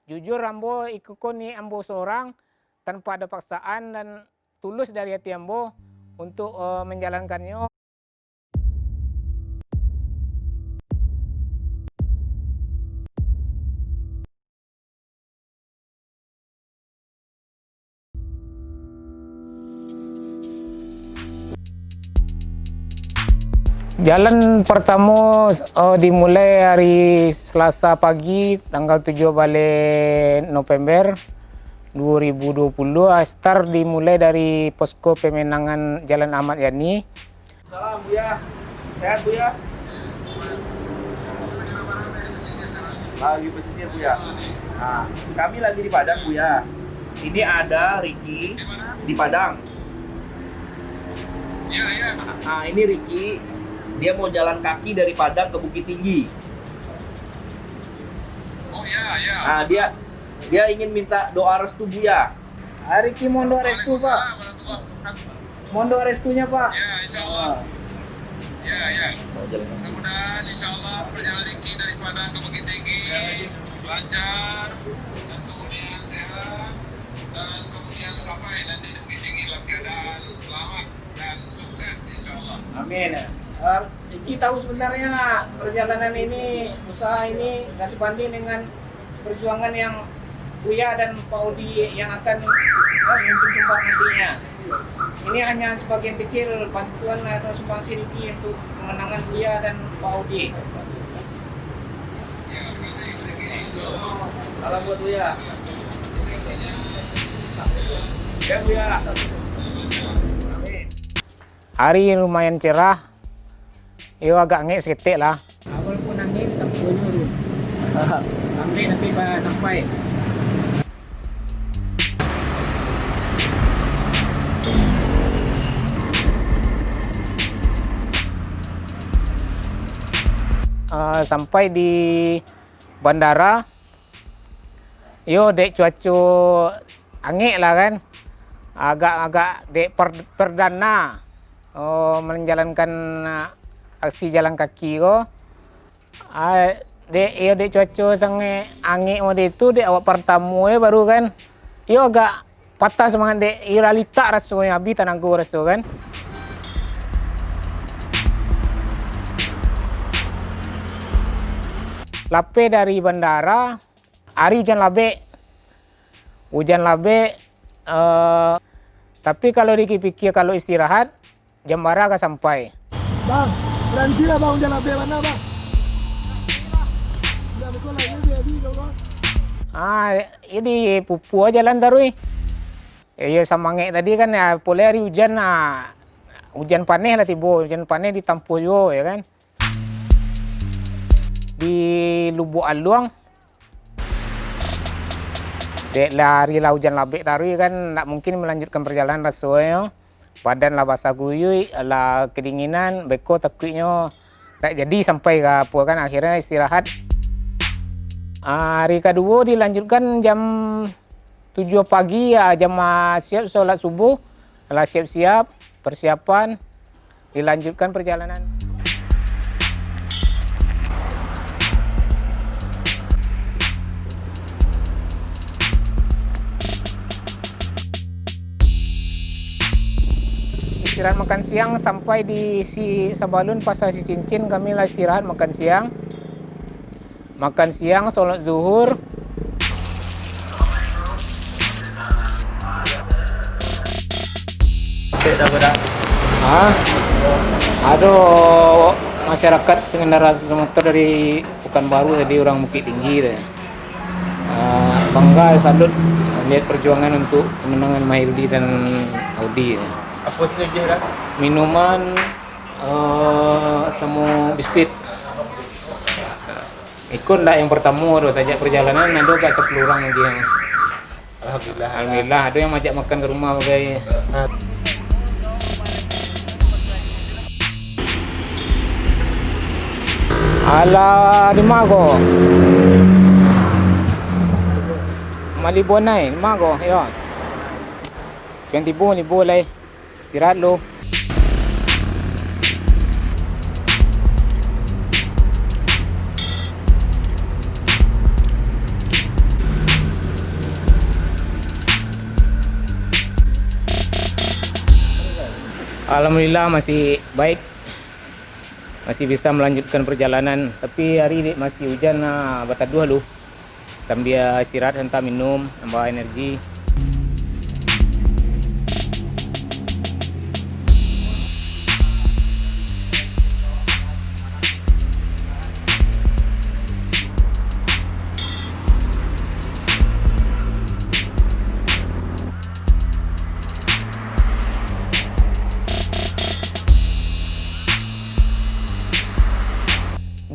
Jujur ambo ikut ni ambo seorang tanpa ada paksaan dan tulus dari hati ambo untuk menjalankannya. Jalan pertama dimulai hari Selasa pagi tanggal 7 balik November 2020. Start dimulai dari posko pemenangan Jalan Ahmad Yani. Salam Buya, sehat Buya? Lagi pesisir Buya. Nah, kami lagi di Padang Buya. Ini ada Ricky di Padang. Iya. Nah, ini Ricky. Dia mau jalan kaki dari Padang ke Bukit Tinggi. Oh iya. Nah, dia ingin minta doa restu Buya. Ricky mohon doa restu Pak. Mohon doa restunya Pak. Ya, insya Allah. Ya. Mudah-mudahan insya Allah perjalanan Ricky dari Padang ke Bukit Tinggi lancar dan kemudian sehat dan kemudian sampai nanti di Bukit Tinggi dalam keadaan selamat dan sukses insya Allah. Amin. Ricky tahu sebenarnya perjalanan ini, usaha ini nggak sebanding dengan perjuangan yang Buya dan Pak Odi yang akan memimpin sumpah nantinya. Ini hanya sebagian kecil bantuan atau sumbangsi Ricky untuk kemenangan Buya dan Pak Odi. Ya, terima kasih Ricky. Insya Allah. Salam buat Buya. Ya Buya. Hari lumayan cerah. Yo agak ngek seketik lah. Awal pun angin tak turun. Ambil nanti sampai. Sampai di bandara. Yo dek cuaca angin lah kan. Agak dek perdana menjalankan aksi jalan kaki ko. Dek cuaca sangat angin mode itu dek awak pertama baru kan. Yo agak patah semangat dek iralita rasanya habis tenaga rasa kan. Lape dari bandara, hari hujan labek. Tapi kalau dipikir kalau istirahat, jam berapa akan sampai. Bang, berhenti lah bang, hujan labek mana bang? Udah betul lah, ini dia bang. Ini pupu aja jalan tarui. Ya sama ngek tadi kan ya, boleh hari hujan hujan panen lah tiba, hujan panen ditampu juga ya kan. Di Lubuk Aluang, dek lari lah hujan labek tarui kan, tak mungkin melanjutkan perjalanan rasanya. Badan lah basah guyui, lah kedinginan, beko takutnya tak jadi sampai ke apa kan, akhirnya istirahat. Hari kedua dilanjutkan jam 7 pagi ya, jam siap sholat subuh, lah siap-siap persiapan, dilanjutkan perjalanan. Istirahat makan siang sampai di Sabalun Pasar Si Cincin, kami lah istirahat makan siang. Makan siang, sholat zuhur. Aduh, masyarakat pengendara sepeda motor dari Pekanbaru tadi orang Bukit Tinggi deh. Bangga, salut lihat perjuangan untuk kemenangan Mahyildi dan Audi. Apa saja dah? Minuman sama biskuit. Ikut enggak yang pertama ada saja perjalanan, ada agak 10 orang lagi yang Alhamdulillah ada yang ajak makan ke rumah bagai. Ala di mago. Malibonai, mago, ya. Yang tibu ni boleh. Istirahat lo. Alhamdulillah masih baik, masih bisa melanjutkan perjalanan. Tapi hari ini masih hujan, bataduh lu. Sambil istirahat, hentak minum, tambah energi.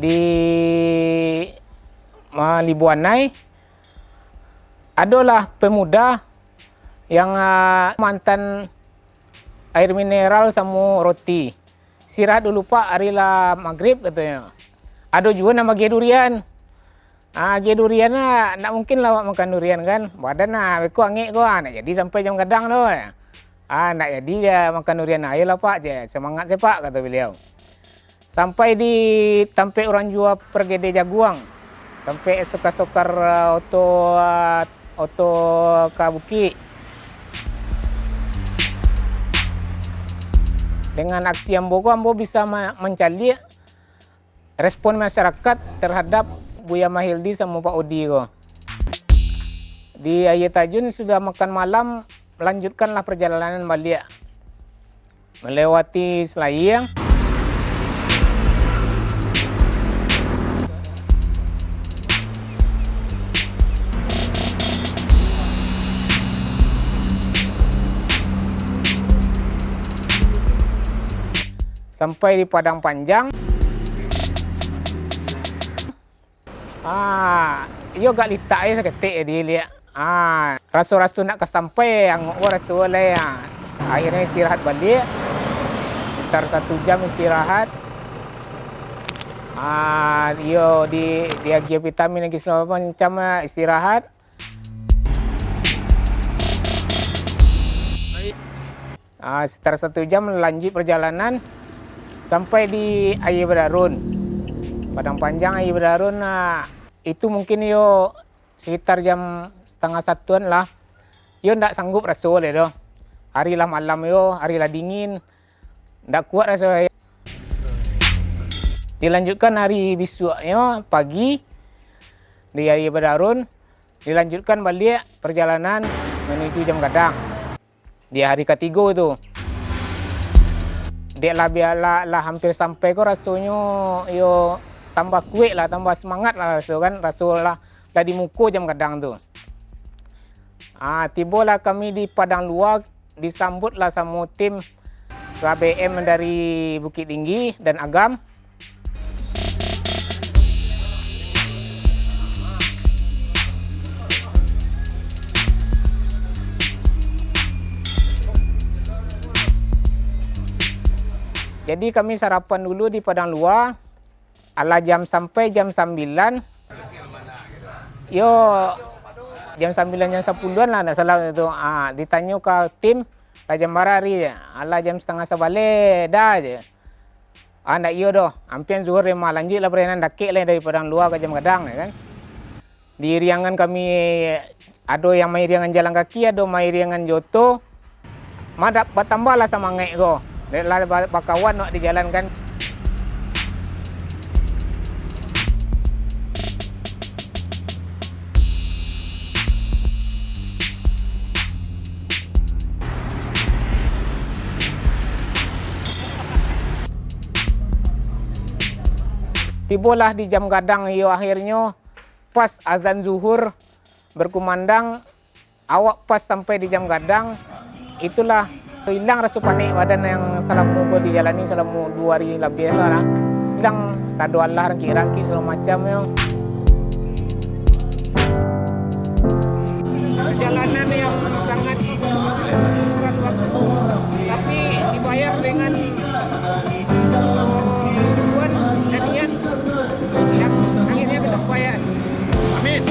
Di Libuanai adalah pemuda yang mantan air mineral sama roti. Istirahat dulu Pak, harilah maghrib katanya. Ada juga nama Gedurian. Gedurian nak mungkin lah makan durian kan. Badan beku angik ko nak jadi sampai jam kadang tu. Nak jadi dia makan durian. Ayolah Pak, semangat saya Pak, kata beliau. Sampai di Tampek orang jua Pergede Jaguang, sampai tukar-tukar auto Kabuki. Dengan aksi Ambo bisa mencari respon masyarakat terhadap Buya Mahildi sama Pak Odi ko. Di Ayah Tajun sudah makan malam, melanjutkanlah perjalanan balik melewati Selayang. Sampai di Padang Panjang. Iyo gak litak ya seketik dia lihat. Rasu-rasu nak kesampai yang rasu oleh. Akhirnya istirahat balik. Sekitar 1 jam istirahat. Iyo di agi vitamin lagi selama macam istirahat. Sekitar 1 jam lanjut perjalanan. Sampai di Ayah Bedarun, Padang Panjang Ayah Bedarun. Itu mungkin yo sekitar jam 12:30 lah. Yo ndak sanggup rasul ya. Hari lah malam yo, hari lah dingin, ndak kuat rasul. Dilanjutkan hari besoknya pagi di Ayah Bedarun. Dilanjutkan balik perjalanan menuju Jam Gadang. Di hari ketiga itu. Dia lah hampir sampai kok rasanya yo tambah kuat lah, tambah semangat lah rasul kan, rasul lah di muka Jam Gadang tu. Tibalah kami di Padang Luar, disambutlah sama tim KBM dari Bukit Tinggi dan Agam. Jadi kami sarapan dulu di Padang Luar, ala sampai jam 9. Yo jam 9 jam 10-an lah nak salah itu. Ditanya ke tim lah jam barari ala jam 10:30 balik dah je. Ndak iyo doh. Hampir zuhur memang lanjut lah perjalanan dakik lah dari Padang Luar ke Jam Gadang kan. Di riangan kami ada yang main riangan jalan kaki, ada main riangan joto. Madak bertambahlah semangat ko. Lah bakawan nak dijalankan. Tibalah di Jam Gadang yo akhirnya pas azan zuhur berkumandang, awak pas sampai di Jam Gadang. Itulah hilang rasa panik badan yang selama dijalani selama 2 hari lebih lah. Hilang kado Allah rangki-rangki segala macam yo. Perjalanan yang sangat kuras waktu, tapi dibayar dengan tujuan dan niat yang akhirnya kesampaian. Amin.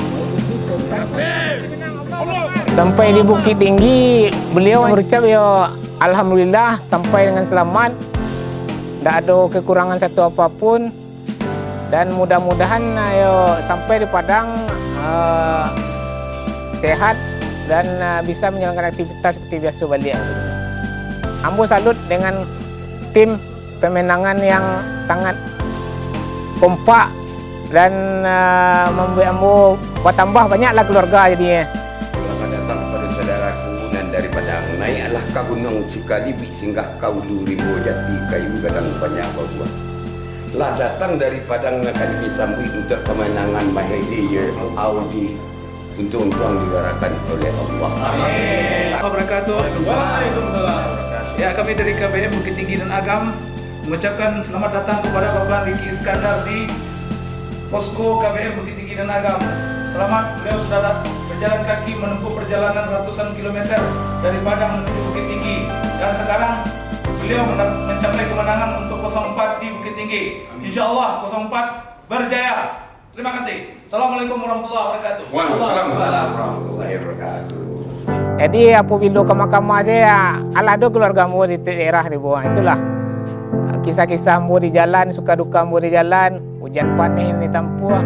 Sampai di Bukit Tinggi, beliau berucap ya alhamdulillah sampai dengan selamat, tidak ada kekurangan satu apapun, dan mudah-mudahan ya sampai di Padang sehat dan bisa menjalankan aktivitas seperti biasa balik. ambo salut dengan tim pemenangan yang sangat kompak dan membuat ambo bertambah banyaklah keluarga jadinya. Selamat datang kepada saudaraku nan dari Padang. Naiklah ke gunung Cikalibi singgah kau Rimbo Jati kayu gadang banyak buah. Lah datang dari Padang akan disambut untuk kemenangan Mahdi Audi untuk digarakan oleh Allah. Amin. Wabarakatuh. Waalaikumsalam. Ya, kami dari KBM Bukit Tinggi dan Agam mengucapkan selamat datang kepada Bapak Riki Iskandar di Posko KBM Bukit Tinggi dan Agam. Selamat, beliau sudah berjalan kaki menempuh perjalanan ratusan kilometer dari Padang menuju Bukit Tinggi, dan sekarang beliau mencapai kemenangan untuk 04 di Bukit Tinggi. Insya Allah 04 berjaya. Terima kasih. Assalamualaikum warahmatullahi wabarakatuh. Waalaikumsalam warahmatullahi wabarakatuh. Jadi apabila ke mahkamah saya, alado keluargamu di daerah di bawah itulah kisah-kisahmu di jalan, suka dukamu di jalan, hujan panas ini tampuh.